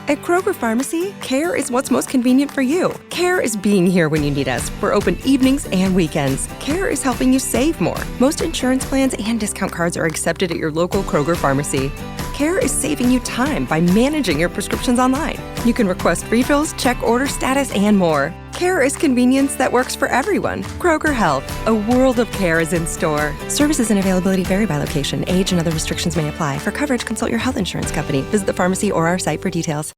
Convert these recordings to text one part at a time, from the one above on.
At Kroger Pharmacy, care is what's most convenient for you. Care is being here when you need us. We're open evenings and weekends. Care is helping you save more. Most insurance plans and discount cards are accepted at your local Kroger Pharmacy. Care is saving you time by managing your prescriptions online. You can request refills, check order status, and more. Care is convenience that works for everyone. Kroger Health, a world of care is in store. Services and availability vary by location. Age and other restrictions may apply. For coverage, consult your health insurance company. Visit the pharmacy or our site for details.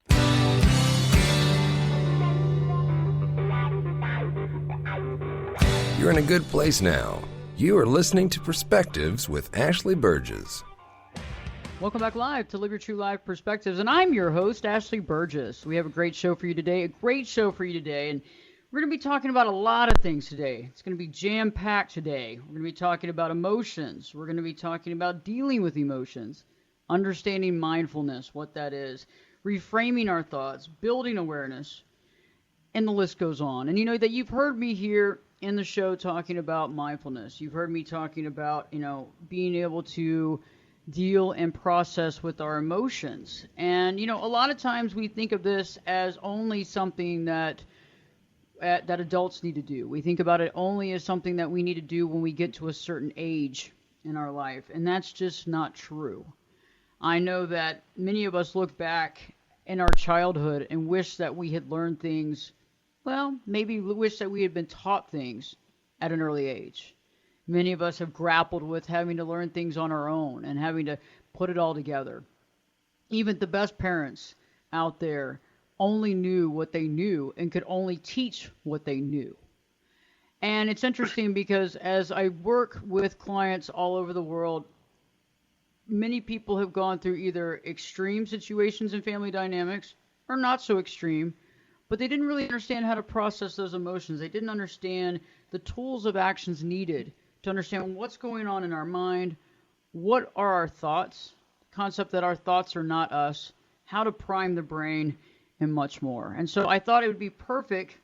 You're in a good place now. You are listening to Perspectives with Ashley Burgess. Welcome back live to Live Your True Life Perspectives, and I'm your host, Ashley Burgess. We have a great show for you today, and we're going to be talking about a lot of things today. It's going to be jam-packed today. We're going to be talking about emotions. We're going to be talking about dealing with emotions, understanding mindfulness, what that is, reframing our thoughts, building awareness, and the list goes on. And you know that you've heard me here in the show talking about mindfulness. You've heard me talking about, being able to deal and process with our emotions. And, a lot of times we think of this as only something that adults need to do. We think about it only as something that we need to do when we get to a certain age in our life. And that's just not true. I know that many of us look back in our childhood and wish that we had learned things, maybe wish that we had been taught things at an early age. Many of us have grappled with having to learn things on our own and having to put it all together. Even the best parents out there only knew what they knew and could only teach what they knew. And it's interesting because as I work with clients all over the world, many people have gone through either extreme situations in family dynamics or not so extreme, but they didn't really understand how to process those emotions. They didn't understand the tools of actions needed to understand what's going on in our mind, what are our thoughts, the concept that our thoughts are not us, how to prime the brain, and much more. And so I thought it would be perfect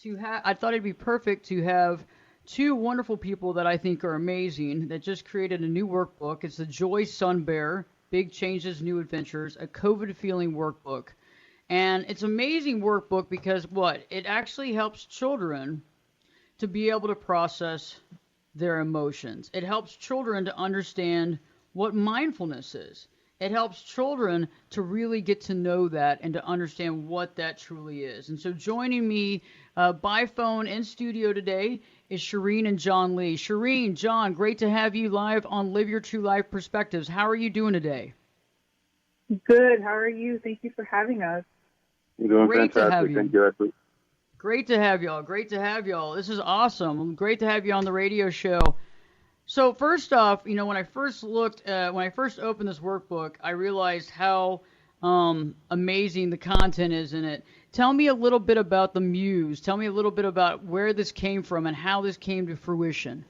to have two wonderful people that I think are amazing that just created a new workbook. It's the Joy Sun Bear, Big Changes, New Adventures, a COVID Feeling Workbook. And it's an amazing workbook because it actually helps children to be able to process their emotions. It helps children to understand what mindfulness is. It helps children to really get to know that and to understand what that truly is. And so joining me by phone in studio today is Shearin and John Lee. Shearin, John, great to have you live on Live Your True Life Perspectives. How are you doing today? Good. How are you? Thank you for having us. You're doing great fantastic. To have you. Thank you, Ashley. Great to have y'all. This is awesome. Great to have you on the radio show. So first off, when I first opened this workbook, I realized how amazing the content is in it. Tell me a little bit about the muse. Tell me a little bit about where this came from and how this came to fruition.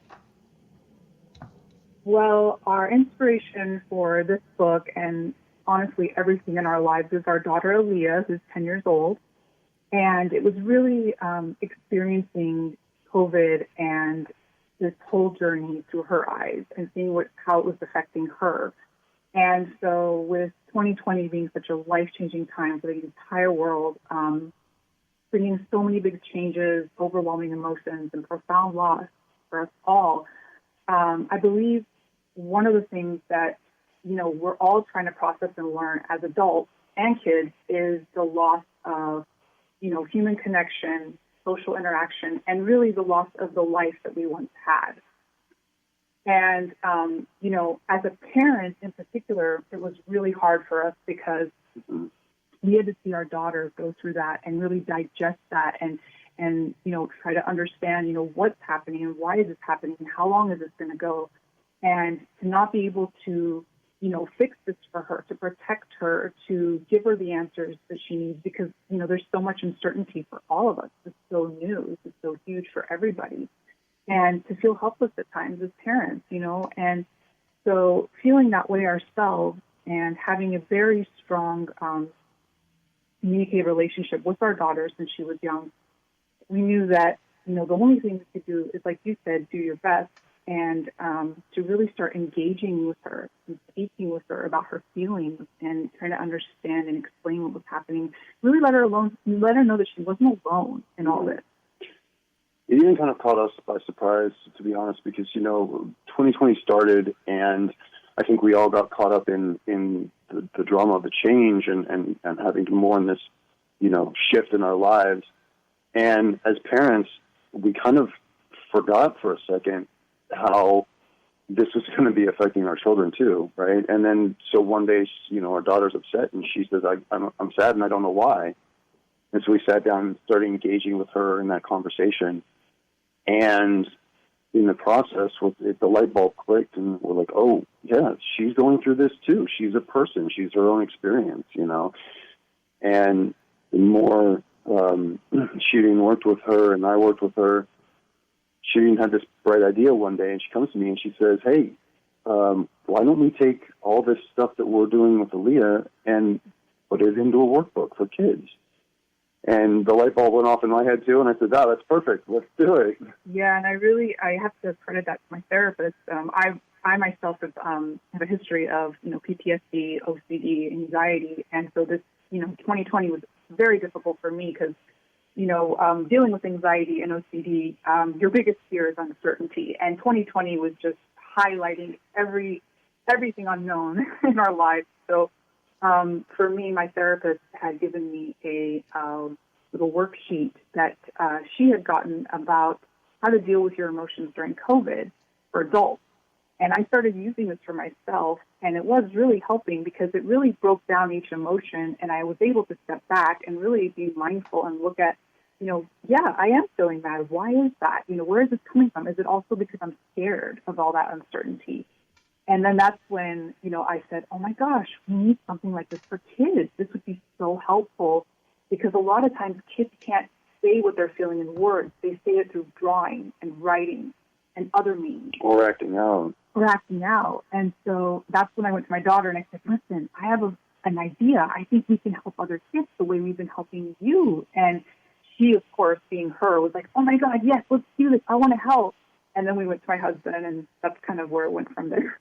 Well, our inspiration for this book and honestly everything in our lives is our daughter Aaliyah, who's 10 years old. And it was really experiencing COVID and this whole journey through her eyes and seeing how it was affecting her. And so with 2020 being such a life-changing time for the entire world, bringing so many big changes, overwhelming emotions, and profound loss for us all, I believe one of the things that, we're all trying to process and learn as adults and kids is the loss of human connection, social interaction, and really the loss of the life that we once had. And, as a parent in particular, it was really hard for us because we had to see our daughter go through that and really digest that and try to understand, what's happening and why is this happening and how long is this going to go. And to not be able to fix this for her, to protect her, to give her the answers that she needs because, there's so much uncertainty for all of us. It's so new. It's so huge for everybody. And to feel helpless at times as parents, and so feeling that way ourselves and having a very strong communicative relationship with our daughter since she was young, we knew that, the only thing we could do is, like you said, do your best and to really start engaging with her and speaking with her about her feelings and trying to understand and explain what was happening. Really let her know that she wasn't alone in all this. It even kind of caught us by surprise, to be honest, because, 2020 started, and I think we all got caught up in the drama of the change and having to mourn this, shift in our lives. And as parents, we kind of forgot for a second how this was going to be affecting our children too, right? And then, so one day, our daughter's upset, and she says, I'm sad, and I don't know why. And so we sat down and started engaging with her in that conversation. And in the process, the light bulb clicked, and we're like, oh, yeah, she's going through this too. She's a person. She's her own experience, And the more Shearin worked with her and I worked with her, Shearin had this bright idea one day, and she comes to me and she says, hey, why don't we take all this stuff that we're doing with Aaliyah and put it into a workbook for kids? And the light bulb went off in my head too, and I said, that's perfect. Let's do it. Yeah, and I have to credit that to my therapist. I myself have a history of, PTSD, OCD, anxiety, and so this, 2020 was very difficult for me because, dealing with anxiety and OCD, your biggest fear is uncertainty, and 2020 was just highlighting everything unknown in our lives. So for me, my therapist had given me a little worksheet that she had gotten about how to deal with your emotions during COVID for adults. And I started using this for myself, and it was really helping because it really broke down each emotion, and I was able to step back and really be mindful and look at, I am feeling mad. Why is that? Where is this coming from? Is it also because I'm scared of all that uncertainty? And then that's when, I said, oh my gosh, we need something like this for kids. This would be so helpful because a lot of times kids can't say what they're feeling in words. They say it through drawing and writing and other means. Or acting out. And so that's when I went to my daughter and I said, listen, I have an idea. I think we can help other kids the way we've been helping you. And she, of course, being her, was like, oh my God, yes, let's do this. I want to help. And then we went to my husband, and that's kind of where it went from there.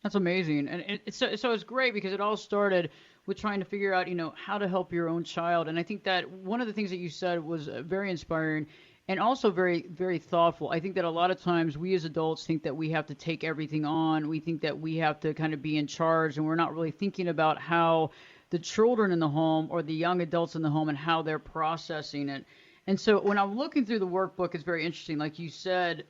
That's amazing. And so it's great because it all started with trying to figure out, how to help your own child. And I think that one of the things that you said was very inspiring and also very, very thoughtful. I think that a lot of times we as adults think that we have to take everything on. We think that we have to kind of be in charge, and we're not really thinking about how the children in the home or the young adults in the home and how they're processing it. And so when I'm looking through the workbook, it's very interesting. Like you said,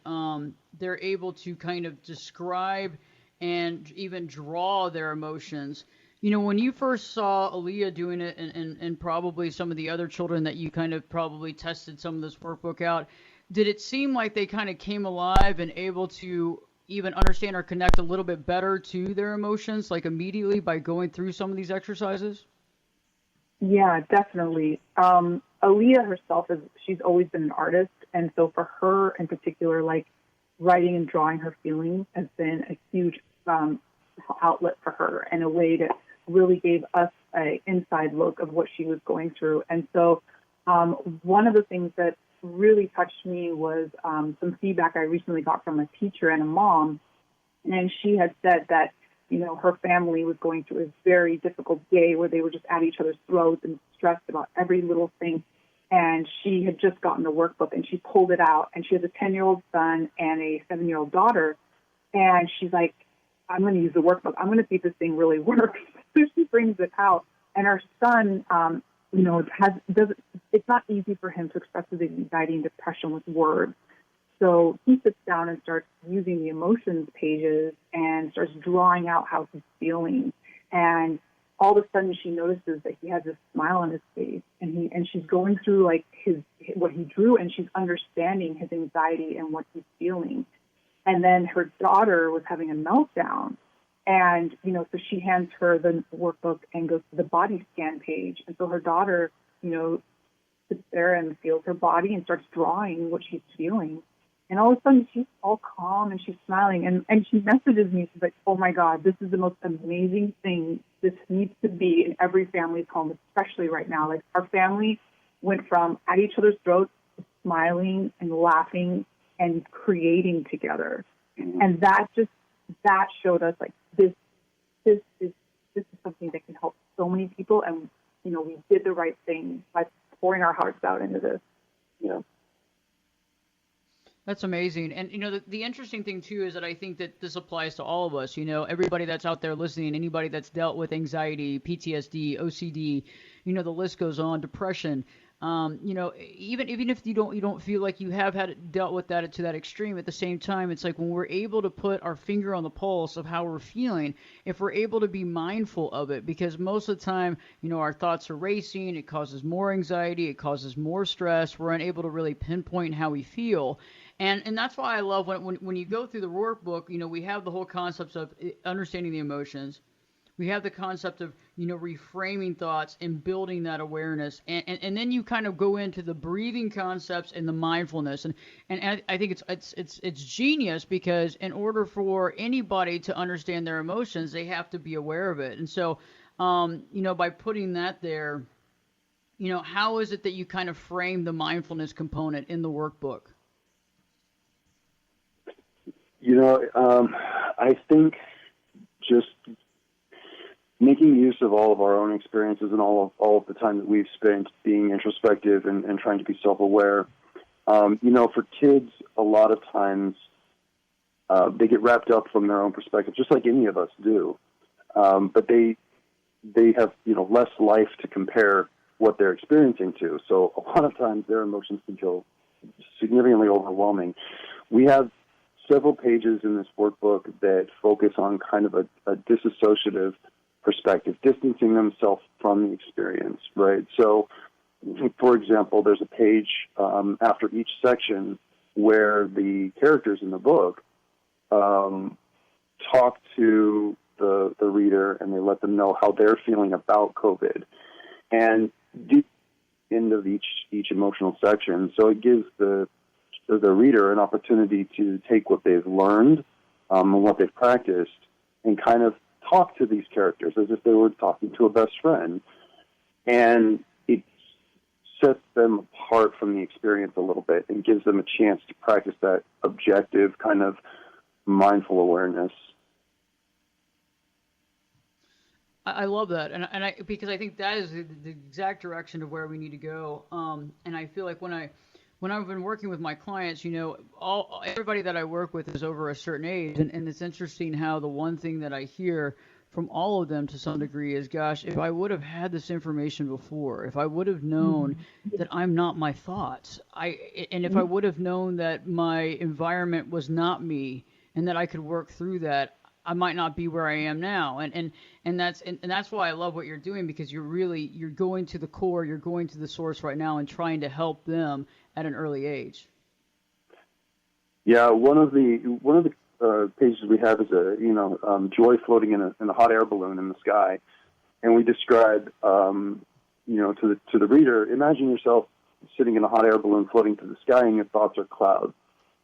they're able to kind of describe and even draw their emotions. When you first saw Aaliyah doing it and probably some of the other children that you kind of probably tested some of this workbook out, did it seem like they kind of came alive and able to even understand or connect a little bit better to their emotions, like immediately by going through some of these exercises? Yeah, definitely. Aaliyah herself, she's always been an artist. And so for her in particular, like writing and drawing her feelings has been a huge outlet for her and a way to really gave us an inside look of what she was going through. And so one of the things that really touched me was some feedback I recently got from a teacher and a mom. And she had said that, her family was going through a very difficult day where they were just at each other's throats and stressed about every little thing. And she had just gotten the workbook and she pulled it out. And she has a 10-year-old son and a 7-year-old daughter. And she's like, I'm going to use the workbook. I'm going to see if this thing really works. So she brings it out. And our son, it's not easy for him to express his anxiety and depression with words. So he sits down and starts using the emotions pages and starts drawing out how he's feeling. And all of a sudden she notices that he has this smile on his face, and she's going through like what he drew, and she's understanding his anxiety and what he's feeling. And then her daughter was having a meltdown. And, so she hands her the workbook and goes to the body scan page. And so her daughter, sits there and feels her body and starts drawing what she's feeling. And all of a sudden she's all calm and she's smiling. And she messages me, she's like, oh my God, this is the most amazing thing. This needs to be in every family's home, especially right now. Like our family went from at each other's throats to smiling and laughing and creating together. And that showed us like this is something that can help so many people, and we did the right thing by pouring our hearts out into this. That's amazing. And, the interesting thing, too, is that I think that this applies to all of us. Everybody that's out there listening, anybody that's dealt with anxiety, PTSD, OCD, the list goes on, depression. Even if you don't feel like you have dealt with that to that extreme, at the same time, it's like when we're able to put our finger on the pulse of how we're feeling, if we're able to be mindful of it, because most of the time, our thoughts are racing, it causes more anxiety, it causes more stress, we're unable to really pinpoint how we feel. And that's why I love when you go through the workbook, we have the whole concepts of understanding the emotions. We have the concept of, reframing thoughts and building that awareness. And then you kind of go into the breathing concepts and the mindfulness. And I think it's genius, because in order for anybody to understand their emotions, they have to be aware of it. And so, by putting that there, how is it that you kind of frame the mindfulness component in the workbook? I think just making use of all of our own experiences and all of the time that we've spent being introspective and trying to be self-aware. For kids, a lot of times they get wrapped up from their own perspective, just like any of us do. But they have, less life to compare what they're experiencing to. So a lot of times their emotions can feel significantly overwhelming. We have several pages in this workbook that focus on kind of a disassociative perspective, distancing themselves from the experience, right? So, for example, there's a page after each section where the characters in the book talk to the reader, and they let them know how they're feeling about COVID. And deep into each emotional section, so it gives the reader an opportunity to take what they've learned and what they've practiced and kind of talk to these characters as if they were talking to a best friend. And it sets them apart from the experience a little bit and gives them a chance to practice that objective kind of mindful awareness. I love that, and because I think that is the exact direction of where we need to go. And I feel like when I've been working with my clients, everybody that I work with is over a certain age, and it's interesting how the one thing that I hear from all of them to some degree is, gosh, if I would have had this information before, if I would have known that I'm not my thoughts, and if I would have known that my environment was not me and that I could work through that, I might not be where I am now. And that's why I love what you're doing, because you're going to the core, you're going to the source right now and trying to help them at an early age. Yeah, one of the pages we have is joy floating in a hot air balloon in the sky, and we describe to the reader, imagine yourself sitting in a hot air balloon floating through the sky, and your thoughts are clouds.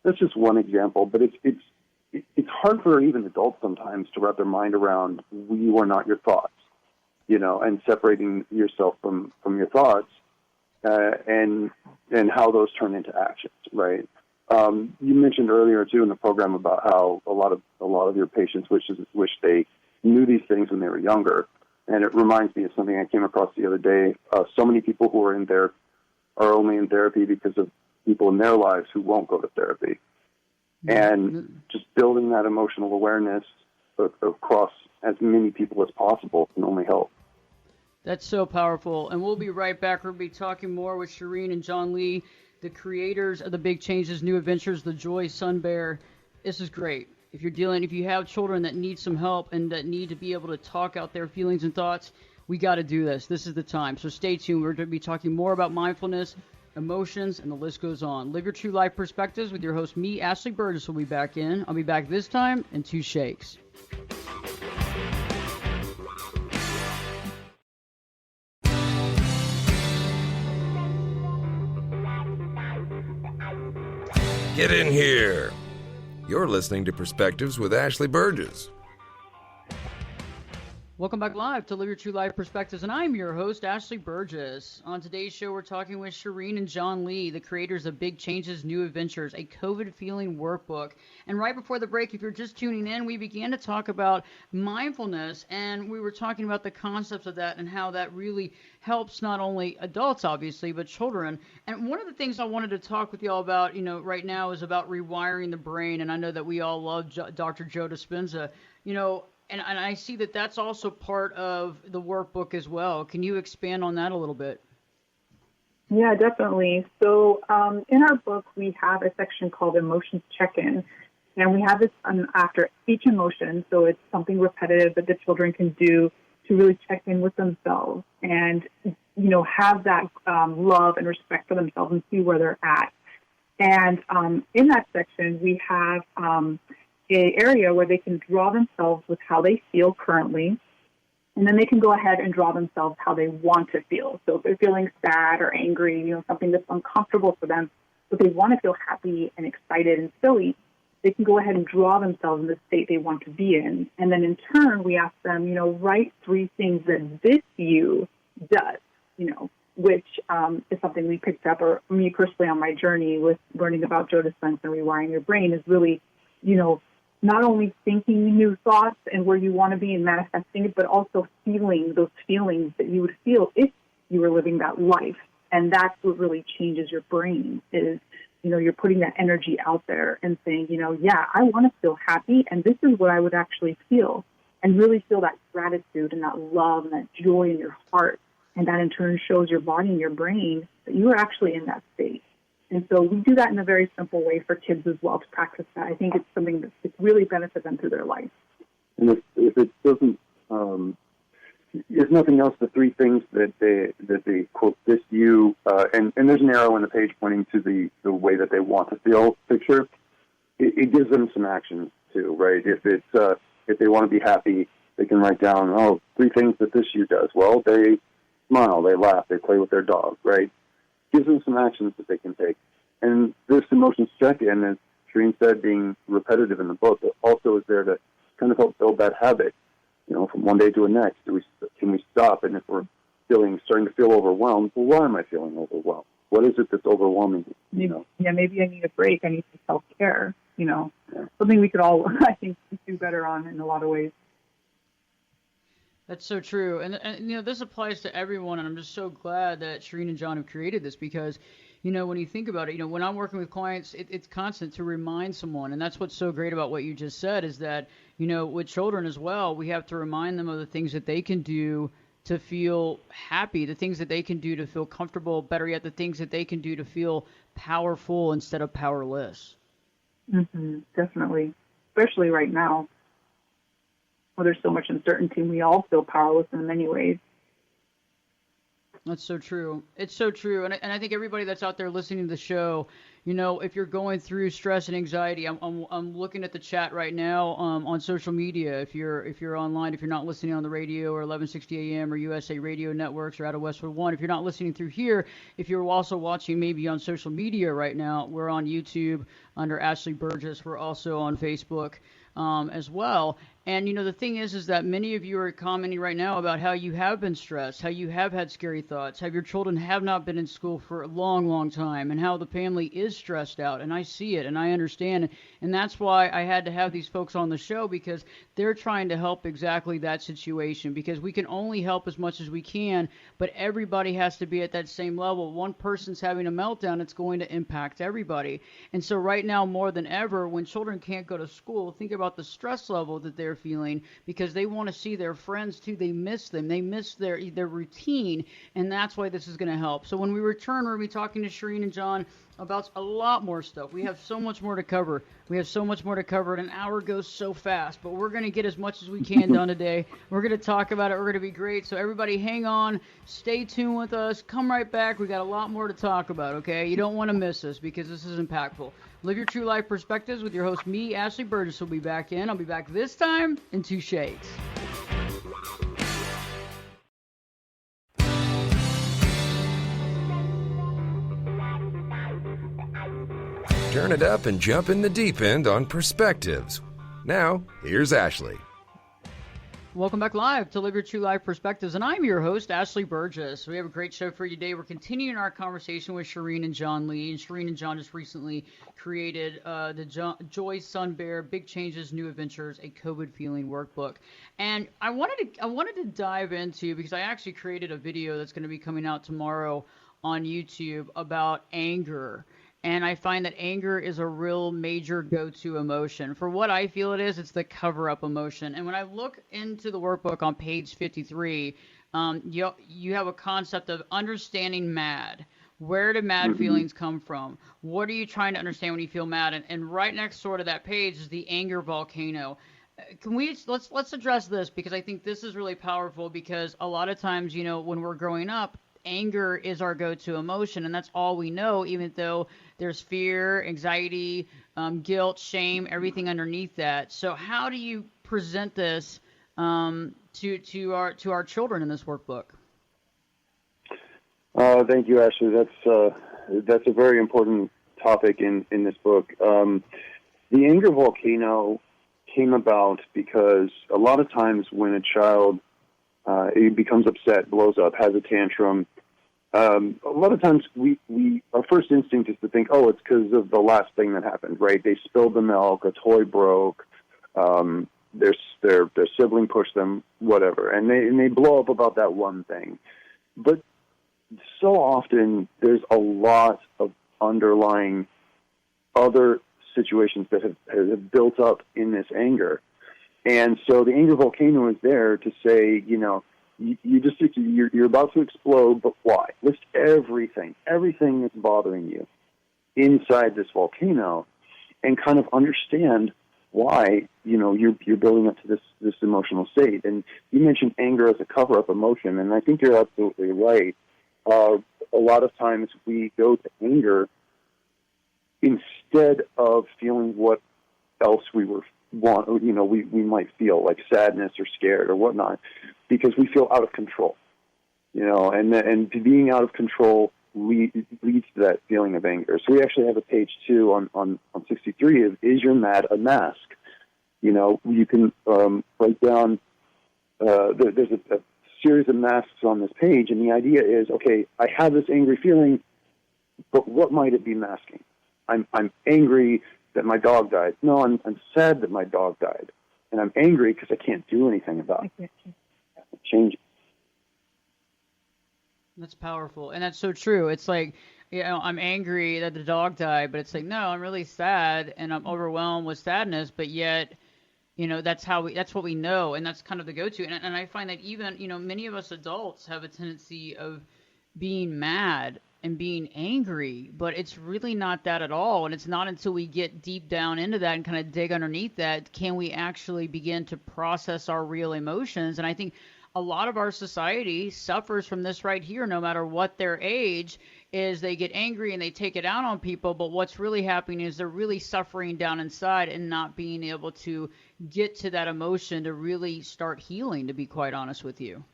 That's just one example, but it's hard for even adults sometimes to wrap their mind around you are not your thoughts, and separating yourself from your thoughts, and how those turn into actions, right? You mentioned earlier too in the program about how a lot of your patients wish they knew these things when they were younger, and it reminds me of something I came across the other day. So many people who are in there are only in therapy because of people in their lives who won't go to therapy. And just building that emotional awareness across as many people as possible can only help. That's so powerful. And we'll be right back. We'll be talking more with Shearin and John Lee, the creators of The Big Changes, New Adventures, The Joy Sun Bear. This is great. If you have children that need some help and that need to be able to talk out their feelings and thoughts, we got to do this. This is the time. So stay tuned. We're going to be talking more about mindfulness, emotions, and the list goes on. Live your true life perspectives with your host, me, Ashley Burgess, will be back in. I'll be back this time in 2 shakes. Get in here. You're listening to Perspectives with Ashley Burgess. Welcome back live to Live Your True Life Perspectives, and I'm your host, Ashley Burgess. On today's show, we're talking with Shearin and John Lee, the creators of Big Changes, New Adventures, a COVID Feeling Workbook. And right before the break, if you're just tuning in, we began to talk about mindfulness, and we were talking about the concepts of that and how that really helps not only adults, obviously, but children. And one of the things I wanted to talk with y'all about, right now is about rewiring the brain, and I know that we all love Dr. Joe Dispenza, And I see that that's also part of the workbook as well. Can you expand on that a little bit? Yeah, definitely. So in our book, we have a section called Emotions Check-In. And we have this after each emotion. So it's something repetitive that the children can do to really check in with themselves and, have that love and respect for themselves and see where they're at. And in that section, we have a area where they can draw themselves with how they feel currently, and then they can go ahead and draw themselves how they want to feel. So if they're feeling sad or angry, something that's uncomfortable for them, but they want to feel happy and excited and silly, they can go ahead and draw themselves in the state they want to be in. And then in turn, we ask them, write 3 things that this you does, which is something we picked up, or me personally on my journey with learning about Joe Dispenza and rewiring your brain is really, not only thinking new thoughts and where you want to be and manifesting it, but also feeling those feelings that you would feel if you were living that life. And that's what really changes your brain is, you're putting that energy out there and saying, yeah, I want to feel happy, and this is what I would actually feel, and really feel that gratitude and that love and that joy in your heart. And that in turn shows your body and your brain that you are actually in that state. And so we do that in a very simple way for kids as well to practice that. I think it's something that really benefits them through their life. And if it doesn't, if nothing else, the 3 things that they quote this you, and there's an arrow in the page pointing to the way that they want to feel picture. It gives them some actions too, right? If they want to be happy, they can write down 3 things that this you does. Well, they smile, they laugh, they play with their dog, right? Gives them some actions that they can take. And this emotions check-in, as Shearin said, being repetitive in the book, it also is there to kind of help build that habit, from one day to the next. Can we stop? And if we're starting to feel overwhelmed, well, why am I feeling overwhelmed? What is it that's overwhelming me? Yeah, maybe I need a break. I need some self-care, Something we could all, I think, do better on in a lot of ways. That's so true. And this applies to everyone, and I'm just so glad that Shearin and John have created this because, when you think about it, when I'm working with clients, it's constant to remind someone. And that's what's so great about what you just said is that, with children as well, we have to remind them of the things that they can do to feel happy, the things that they can do to feel comfortable, better yet, the things that they can do to feel powerful instead of powerless. Mm-hmm, definitely, especially right now. Well, there's so much uncertainty, and we all feel powerless in many ways. That's so true. It's so true. And I think everybody that's out there listening to the show, if you're going through stress and anxiety, I'm looking at the chat right now on social media. If you're online, if you're not listening on the radio or 1160 AM or USA Radio Networks or out of Westwood One, if you're not listening through here, if you're also watching maybe on social media right now, we're on YouTube under Ashley Burgess. We're also on Facebook as well. And, the thing is that many of you are commenting right now about how you have been stressed, how you have had scary thoughts, how your children have not been in school for a long, long time, and how the family is stressed out. And I see it and I understand. And that's why I had to have these folks on the show because they're trying to help exactly that situation because we can only help as much as we can, but everybody has to be at that same level. One person's having a meltdown, it's going to impact everybody. And so right now, more than ever, when children can't go to school, think about the stress level that they're feeling because they want to see their friends too. They miss them. They miss their routine, and that's why this is going to help. So when we return, we're going to be talking to Shearin and John about a lot more stuff. We have so much more to cover. An hour goes so fast, but we're going to get as much as we can done today. We're going to talk about it. We're going to be great. So everybody hang on. Stay tuned with us. Come right back. We got a lot more to talk about, okay? You don't want to miss this because this is impactful. Live Your True Life Perspectives with your host, me, Ashley Burgess, will be back in. I'll be back this time in 2 shakes. Turn it up and jump in the deep end on Perspectives. Now, here's Ashley. Welcome back live to Live Your True Life Perspectives, and I'm your host, Ashley Burgess. We have a great show for you today. We're continuing our conversation with Shearin and John Lee, and Shearin and John just recently created the Joy Sun Bear Big Changes, New Adventures, a COVID Feeling Workbook. And I wanted to dive into, because I actually created a video that's going to be coming out tomorrow on YouTube about anger. And I find that anger is a real major go-to emotion. For what I feel it is, it's the cover-up emotion. And when I look into the workbook on page 53, you have a concept of understanding mad. Where do mad feelings come from? What are you trying to understand when you feel mad? And right next door to that page is the anger volcano. Let's address this, because I think this is really powerful, because a lot of times, when we're growing up, anger is our go-to emotion, and that's all we know, even though there's fear, anxiety, guilt, shame, everything underneath that. So how do you present this to our children in this workbook? Thank you, Ashley. That's a very important topic in this book. The anger volcano came about because a lot of times when a child it becomes upset, blows up, has a tantrum, a lot of times our first instinct is to think, oh, it's because of the last thing that happened, right? They spilled the milk, a toy broke, their sibling pushed them, whatever, and they blow up about that one thing. But so often there's a lot of underlying other situations that have built up in this anger. And so the anger volcano is there to say, you're about to explode, but why? List everything that's bothering you inside this volcano, and kind of understand why, you're building up to this emotional state. And you mentioned anger as a cover-up emotion, and I think you're absolutely right. A lot of times we go to anger instead of feeling what else we might feel, like sadness or scared or whatnot, because we feel out of control, and being out of control leads to that feeling of anger. So we actually have a page 2 on 63 of, is your mad a mask? You can write down, there's a series of masks on this page, and the idea is, okay, I have this angry feeling, but what might it be masking? I'm angry that my dog died. No, I'm sad that my dog died. And I'm angry because I can't do anything about it. I can't change it. That's powerful. And that's so true. It's like, I'm angry that the dog died, but it's like, no, I'm really sad and I'm overwhelmed with sadness, but yet, that's what we know, and that's kind of the go-to. And I find that even, many of us adults have a tendency of being mad and being angry, but it's really not that at all. And it's not until we get deep down into that and kind of dig underneath that can we actually begin to process our real emotions. And I think a lot of our society suffers from this right here, no matter what their age, is they get angry and they take it out on people, but what's really happening is they're really suffering down inside and not being able to get to that emotion to really start healing, to be quite honest with you.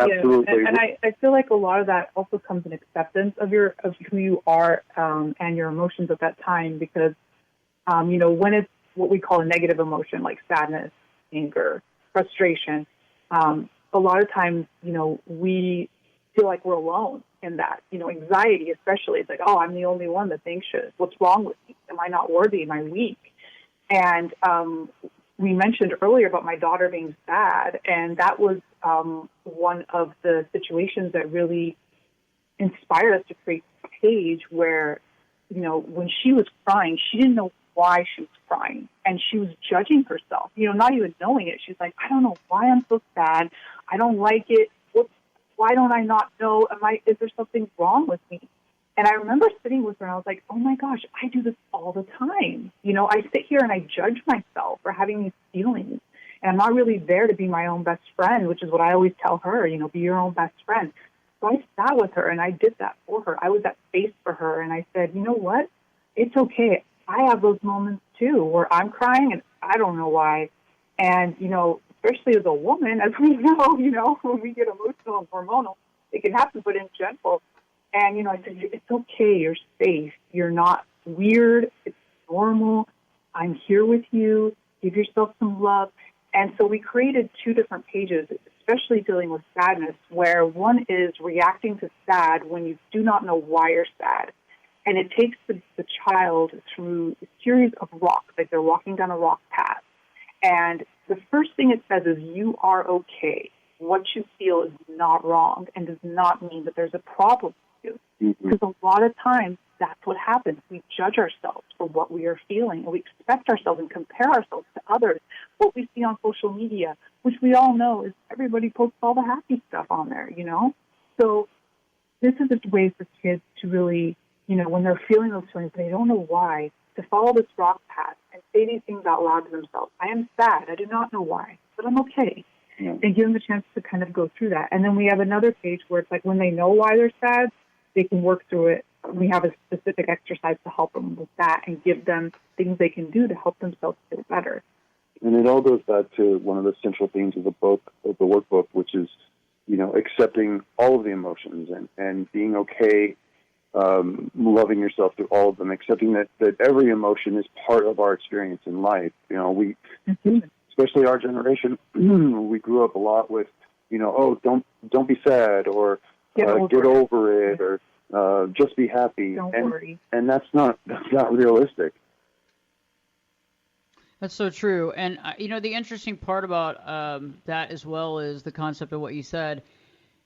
Absolutely. Yeah, and I feel like a lot of that also comes in acceptance of who you are and your emotions at that time, because when it's what we call a negative emotion like sadness, anger, frustration, a lot of times we feel like we're alone in that. Anxiety especially, it's like, oh, I'm the only one that's anxious. What's wrong with me? Am I not worthy? Am I weak? And we mentioned earlier about my daughter being sad, and that was one of the situations that really inspired us to create a page where, when she was crying, she didn't know why she was crying, and she was judging herself, not even knowing it. She's like, I don't know why I'm so sad. I don't like it. Why don't I not know? Is there something wrong with me? And I remember sitting with her, and I was like, oh, my gosh, I do this all the time. I sit here and I judge myself for having these feelings, and I'm not really there to be my own best friend, which is what I always tell her, be your own best friend. So I sat with her, and I did that for her. I was that face for her, and I said, you know what? It's okay. I have those moments, too, where I'm crying, and I don't know why. And, especially as a woman, as we know, when we get emotional and hormonal, it can happen, but in general. And, I said, it's okay. You're safe. You're not weird. It's normal. I'm here with you. Give yourself some love. And so we created 2 different pages, especially dealing with sadness, where one is reacting to sad when you do not know why you're sad. And it takes the child through a series of rocks, like they're walking down a rock path. And the first thing it says is, you are okay. What you feel is not wrong and does not mean that there's a problem with you. Because a lot of times that's what happens. We judge ourselves for what we are feeling, and we expect ourselves and compare ourselves to others. What we see on social media, which we all know is everybody posts all the happy stuff on there, So this is a way for kids to really, when they're feeling those feelings, they don't know why, to follow this rock path and say these things out loud to themselves. I am sad. I do not know why, but I'm okay. Yeah. And give them a chance to kind of go through that. And then we have another page where it's like when they know why they're sad, they can work through it. We have a specific exercise to help them with that and give them things they can do to help themselves feel better. And it all goes back to one of the central themes of the book, of the workbook, which is, accepting all of the emotions and being okay, loving yourself through all of them, accepting that every emotion is part of our experience in life. Especially our generation, we grew up a lot with, don't be sad, or get over it, or just be happy. Don't worry. And that's not realistic. That's so true. And, the interesting part about that as well is the concept of what you said.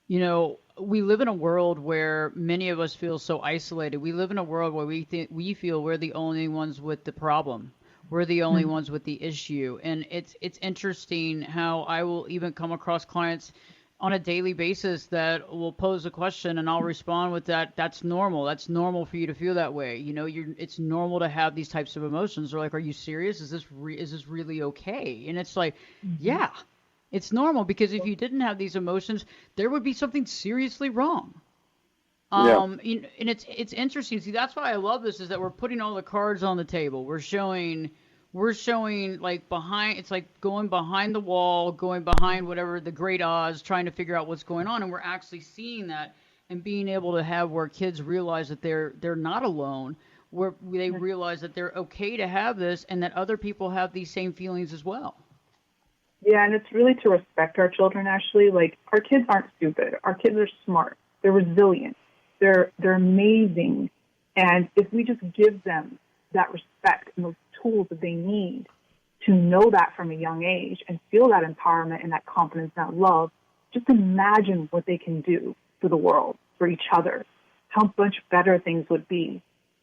We live in a world where many of us feel so isolated. We live in a world where we feel we're the only ones with the problem. We're the only ones with the issue. And it's interesting how I will even come across clients on a daily basis that will pose a question and I'll respond with that. That's normal. That's normal for you to feel that way. It's normal to have these types of emotions. They're like, are you serious? Is this really okay? And it's like, yeah, it's normal, because if you didn't have these emotions, there would be something seriously wrong. And it's interesting. See, that's why I love this, is that we're putting all the cards on the table. We're showing like behind, it's like going behind the wall, going behind whatever the Great Oz, trying to figure out what's going on. And we're actually seeing that and being able to have where kids realize that they're not alone, where they realize that they're okay to have this and that other people have these same feelings as well. Yeah, and it's really to respect our children, Ashley. Like, our kids aren't stupid. Our kids are smart. They're resilient. They're amazing. And if we just give them that respect and those tools that they need to know that from a young age and feel that empowerment and that confidence, that love, just imagine what they can do for the world, for each other, how much better things would be,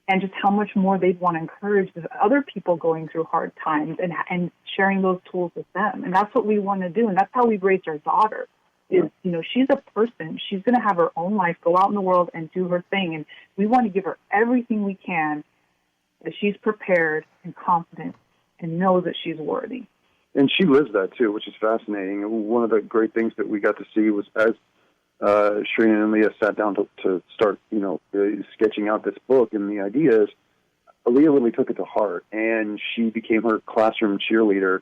and just how much more they'd want to encourage the other people going through hard times and sharing those tools with them. And that's what we want to do. And that's how we've raised our daughter. Is, she's a person. She's going to have her own life, go out in the world and do her thing. And we want to give her everything we can, that she's prepared and confident and knows that she's worthy. And she lives that too, which is fascinating. And one of the great things that we got to see was as Shearin and Leah sat down to start, sketching out this book and the ideas, Leah really took it to heart, and she became her classroom cheerleader.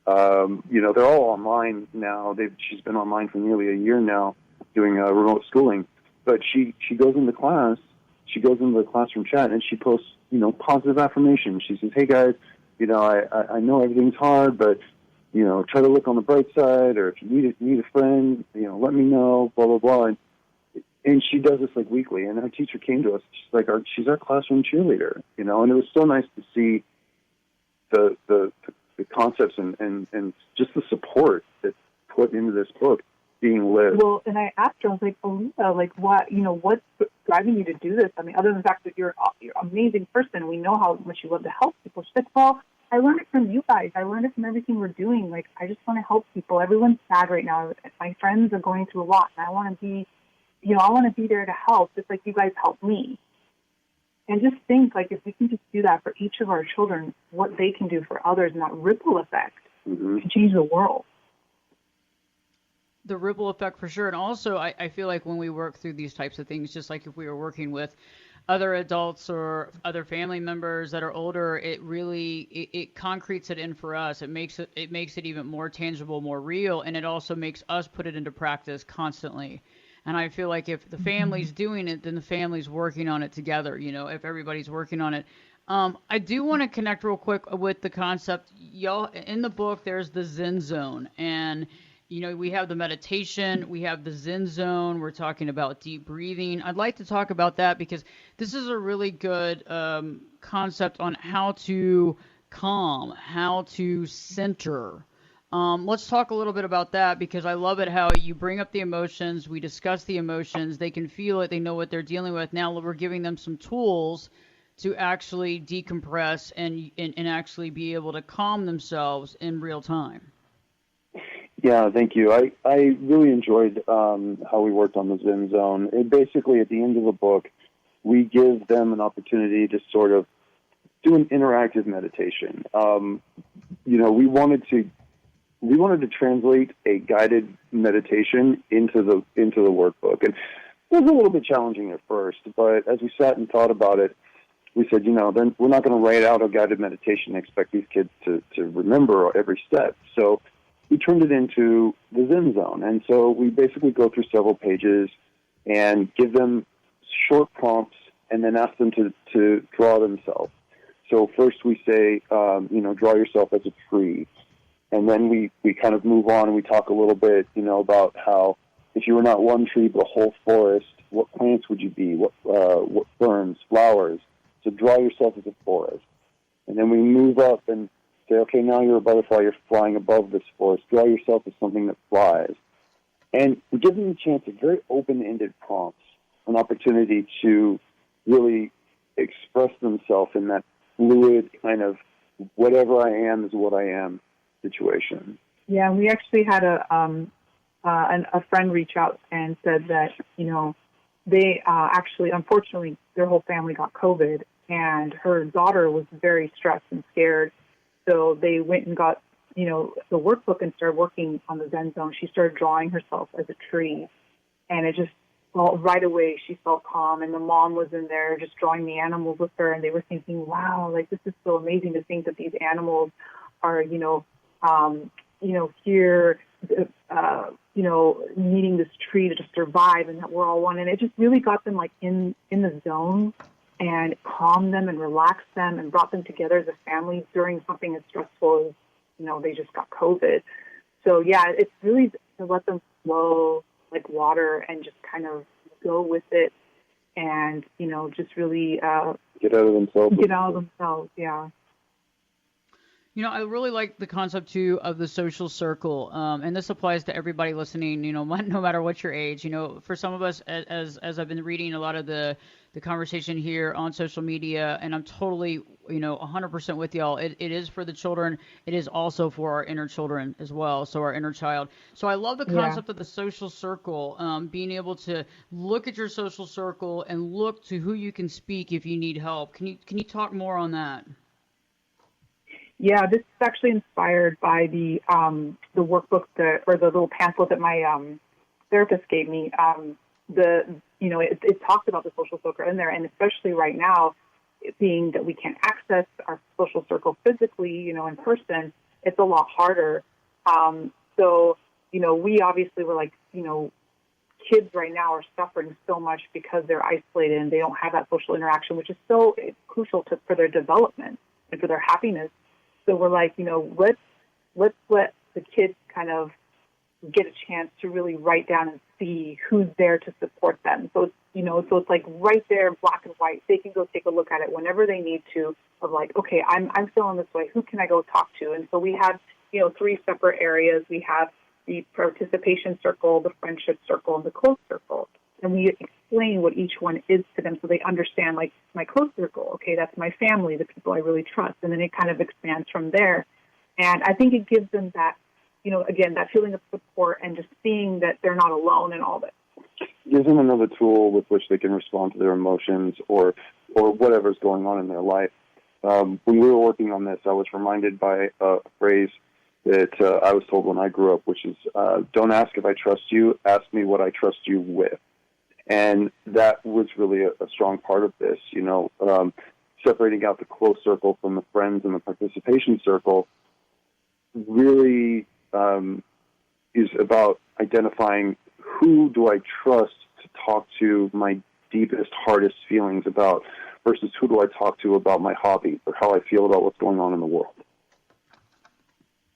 They're all online now. She's been online for nearly a year now, doing remote schooling. But she goes into class, she goes into the classroom chat, and she posts, positive affirmations. She says, "Hey guys, I know everything's hard, but try to look on the bright side, or if you need a friend, let me know, blah, blah, blah." And she does this like weekly. And our teacher came to us. She's like, she's our classroom cheerleader, and it was so nice to see the concepts and just the support that's put into this book being lived. Well, and I asked her, I was like, Alisa, like what, what's driving you to do this? I mean, other than the fact that you're an amazing person, we know how much you love to help people. She's like, well, I learned it from you guys. I learned it from everything we're doing. Like, I just want to help people. Everyone's sad right now. My friends are going through a lot, and I want to be, I want to be there to help, just like you guys helped me. And just think, like, if we can just do that for each of our children, what they can do for others, and that ripple effect can change the world. The ripple effect for sure. And also, I feel like when we work through these types of things, just like if we were working with other adults or other family members that are older, it really it concretes it in for us. It makes it even more tangible, more real, and it also makes us put it into practice constantly. And I feel like if the family's doing it, then the family's working on it together. If everybody's working on it, I do want to connect real quick with the concept. Y'all, in the book, there's the Zen zone. And, we have the meditation, we have the Zen zone. We're talking about deep breathing. I'd like to talk about that because this is a really good concept on how to calm, how to center. Let's talk a little bit about that because I love it how you bring up the emotions. We discuss the emotions. They can feel it. They know what they're dealing with. Now we're giving them some tools to actually decompress and actually be able to calm themselves in real time. Yeah, thank you. I really enjoyed how we worked on the Zen Zone. Basically, at the end of the book, we give them an opportunity to sort of do an interactive meditation. We wanted to translate a guided meditation into the workbook, and it was a little bit challenging at first. But as we sat and thought about it, we said, then we're not going to write out a guided meditation and expect these kids to remember every step. So we turned it into the Zen Zone. And so we basically go through several pages and give them short prompts and then ask them to draw themselves. So first we say, draw yourself as a tree. And then we kind of move on and we talk a little bit, about how if you were not one tree but a whole forest, what plants would you be? What ferns, flowers? So draw yourself as a forest. And then we move up and say, okay, now you're a butterfly, you're flying above this forest. Draw yourself as something that flies. And we give them a chance of very open-ended prompts, an opportunity to really express themselves in that fluid kind of whatever I am is what I am situation. Yeah, we actually had a friend reach out and said that, they actually, unfortunately, their whole family got COVID, and her daughter was very stressed and scared. So they went and got, the workbook and started working on the Zen Zone. She started drawing herself as a tree, and it just, right away she felt calm. And the mom was in there just drawing the animals with her, and they were thinking, wow, like this is so amazing to think that these animals are, here, needing this tree to just survive, and that we're all one. And it just really got them like in the zone and calmed them and relaxed them and brought them together as a family during something as stressful as, they just got COVID. So yeah, it's really to let them flow like water and just kind of go with it and, just really get out of themselves. Yeah. I really like the concept too of the social circle, and this applies to everybody listening. No matter what your age. For some of us, as I've been reading a lot of the conversation here on social media, and I'm totally 100% with y'all. It is for the children. It is also for our inner children as well. So our inner child. So I love the concept of the social circle, being able to look at your social circle and look to who you can speak if you need help. Can you talk more on that? Yeah, this is actually inspired by the workbook or the little pamphlet that my therapist gave me. It talks about the social circle in there, and especially right now, being that we can't access our social circle physically, in person, it's a lot harder. So we obviously were like, kids right now are suffering so much because they're isolated and they don't have that social interaction, which is so crucial for their development and for their happiness. So we're like, let's let the kids kind of get a chance to really write down and see who's there to support them. So it's like right there, black and white. They can go take a look at it whenever they need to. Of like, okay, I'm feeling this way. Who can I go talk to? And so we have 3 separate areas. We have the participation circle, the friendship circle, and the close circle. And we explain what each one is to them so they understand, like, my close circle, okay, that's my family, the people I really trust. And then it kind of expands from there. And I think it gives them that, again, that feeling of support and just seeing that they're not alone in all this. Gives them another tool with which they can respond to their emotions or whatever's going on in their life. When we were working on this, I was reminded by a phrase that I was told when I grew up, which is, don't ask if I trust you, ask me what I trust you with. And that was really a strong part of this, separating out the close circle from the friends and the participation circle really is about identifying who do I trust to talk to my deepest, hardest feelings about versus who do I talk to about my hobby or how I feel about what's going on in the world.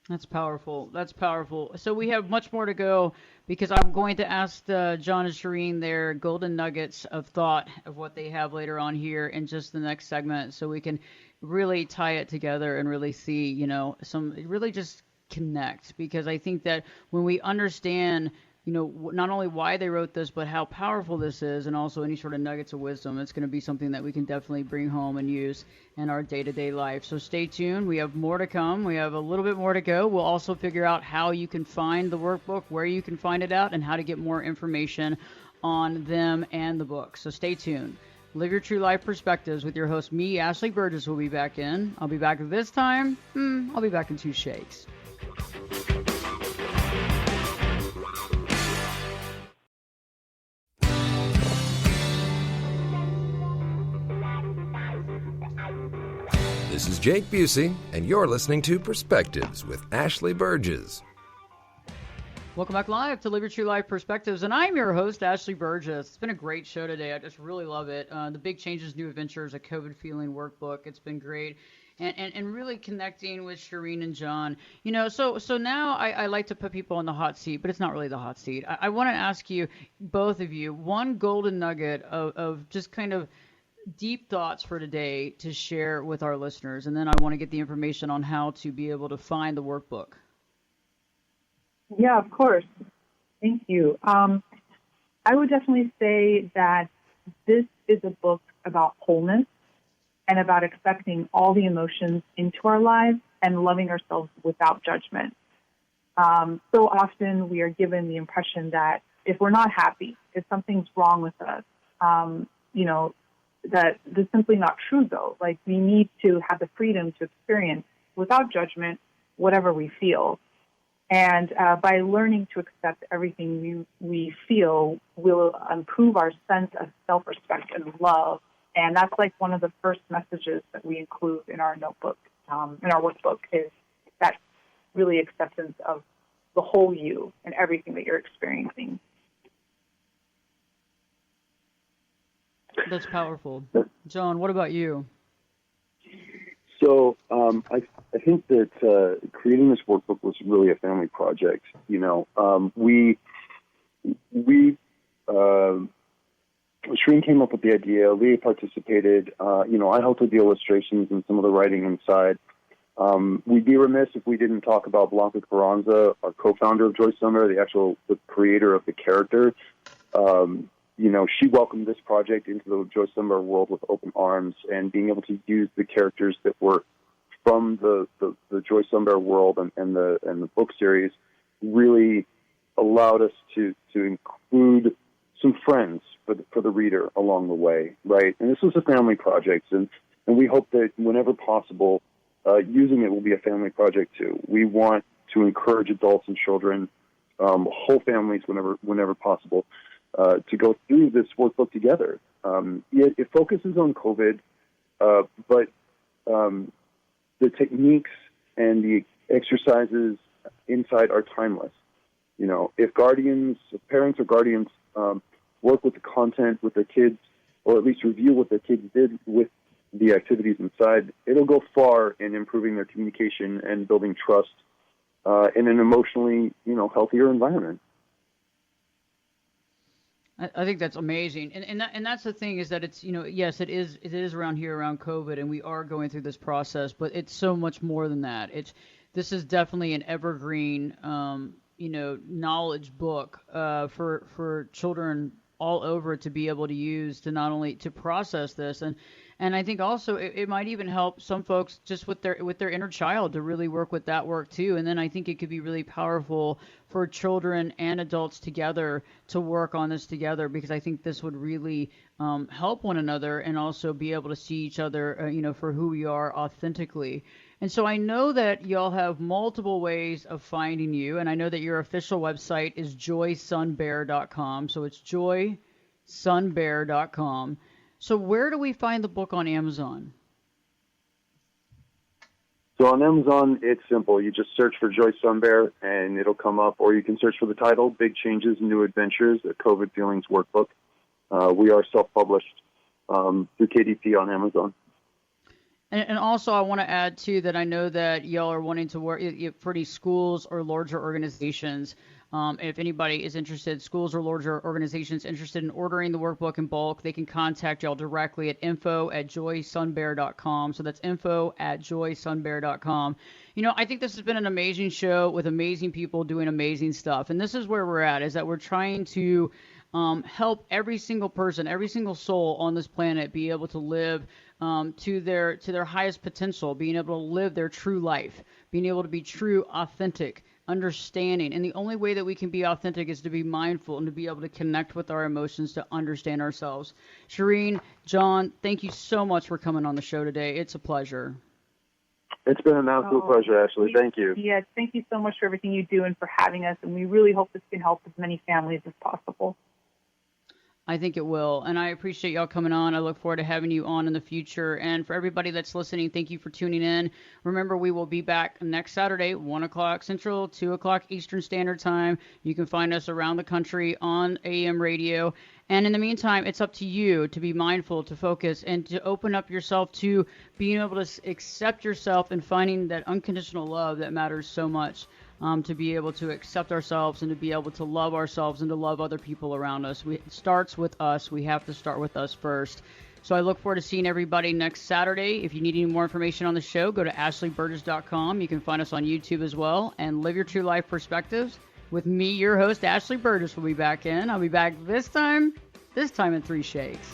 That's powerful. That's powerful. So we have much more to go because I'm going to ask John and Shearin their golden nuggets of thought of what they have later on here in just the next segment, so we can really tie it together and really see, really just connect. Because I think that when we understand, not only why they wrote this, but how powerful this is, and also any sort of nuggets of wisdom, it's going to be something that we can definitely bring home and use in our day-to-day life. So stay tuned. We have more to come. We have a little bit more to go. We'll also figure out how you can find the workbook, where you can find it out, and how to get more information on them and the book. So stay tuned. Live Your True Life Perspectives with your host, me, Ashley Burgess, will be back in. I'll be back this time. I'll be back in 2 shakes. This is Jake Busey, and you're listening to Perspectives with Ashley Burgess. Welcome back live to Live Your True Life Perspectives, and I'm your host, Ashley Burgess. It's been a great show today. I just really love it. The Big Changes, New Adventures, a COVID Feeling Workbook. It's been great. And really connecting with Shearin and John. So now I like to put people on the hot seat, but it's not really the hot seat. I want to ask you, both of you, one golden nugget of just kind of deep thoughts for today to share with our listeners, and then I want to get the information on how to be able to find the workbook. Yeah, of course. Thank you. I would definitely say that this is a book about wholeness and about accepting all the emotions into our lives and loving ourselves without judgment. So often we are given the impression that if we're not happy, if something's wrong with us, that this is simply not true, though. Like, we need to have the freedom to experience without judgment whatever we feel. And by learning to accept everything we feel, we'll improve our sense of self-respect and love. And that's like one of the first messages that we include in our notebook, in our workbook, is that really acceptance of the whole you and everything that you're experiencing. That's powerful. John, what about you? So I think that creating this workbook was really a family project. Shearin came up with the idea. Leah participated. I helped with the illustrations and some of the writing inside. We'd be remiss if we didn't talk about Blanca Carranza, our co-founder of Joyce Summer, the creator of the character. She welcomed this project into the Joyce Summer world with open arms, and being able to use the characters that were from the Joyce Summer world and the book series really allowed us to include some friends for the reader along the way, right? And this was a family project, and we hope that whenever possible, using it will be a family project too. We want to encourage adults and children, whole families whenever possible, to go through this workbook together. It focuses on COVID, but the techniques and the exercises inside are timeless. If parents or guardians work with the content with their kids, or at least review what their kids did with the activities inside, it'll go far in improving their communication and building trust in an emotionally, healthier environment. I think that's amazing, and that's the thing, is that it's, yes, it is around here, around COVID, and we are going through this process, but it's so much more than that. This is definitely an evergreen, knowledge book for children all over to be able to use, to not only to process this, and I think also it might even help some folks just with their inner child to really work with that work too. And then I think it could be really powerful for children and adults together to work on this together, because I think this would really help one another and also be able to see each other, for who we are authentically. And so I know that y'all have multiple ways of finding you, and I know that your official website is joysunbear.com. So it's joysunbear.com. So where do we find the book on Amazon? So on Amazon, it's simple. You just search for Joyce Sunbear, and it'll come up, or you can search for the title, Big Changes, New Adventures, a COVID Feelings Workbook. We are self-published. through KDP on Amazon. And also, I want to add, too, that I know that y'all are wanting to work for these schools or larger organizations. If anybody is interested, schools or larger organizations interested in ordering the workbook in bulk, they can contact y'all directly at info@joysunbear.com. So that's info@joysunbear.com. I think this has been an amazing show with amazing people doing amazing stuff. And this is where we're at, is that we're trying to help every single person, every single soul on this planet be able to live to their highest potential, being able to live their true life, being able to be true, authentic, understanding. And the only way that we can be authentic is to be mindful and to be able to connect with our emotions to understand ourselves. Shearin, John, thank you so much for coming on the show today. It's a pleasure. It's been an absolute pleasure, Ashley. Thank you. Yes, thank you so much for everything you do and for having us. And we really hope this can help as many families as possible. I think it will. And I appreciate y'all coming on. I look forward to having you on in the future. And for everybody that's listening, thank you for tuning in. Remember, we will be back next Saturday, 1 o'clock Central, 2 o'clock Eastern Standard Time. You can find us around the country on AM radio. And in the meantime, it's up to you to be mindful, to focus, and to open up yourself to being able to accept yourself and finding that unconditional love that matters so much. To be able to accept ourselves and to be able to love ourselves and to love other people around us. It starts with us. We have to start with us first. So I look forward to seeing everybody next Saturday. If you need any more information on the show, go to ashleyburgess.com. You can find us on YouTube as well. And Live Your True Life Perspectives with me, your host, Ashley Burgess, will be back in. I'll be back this time in 3 shakes.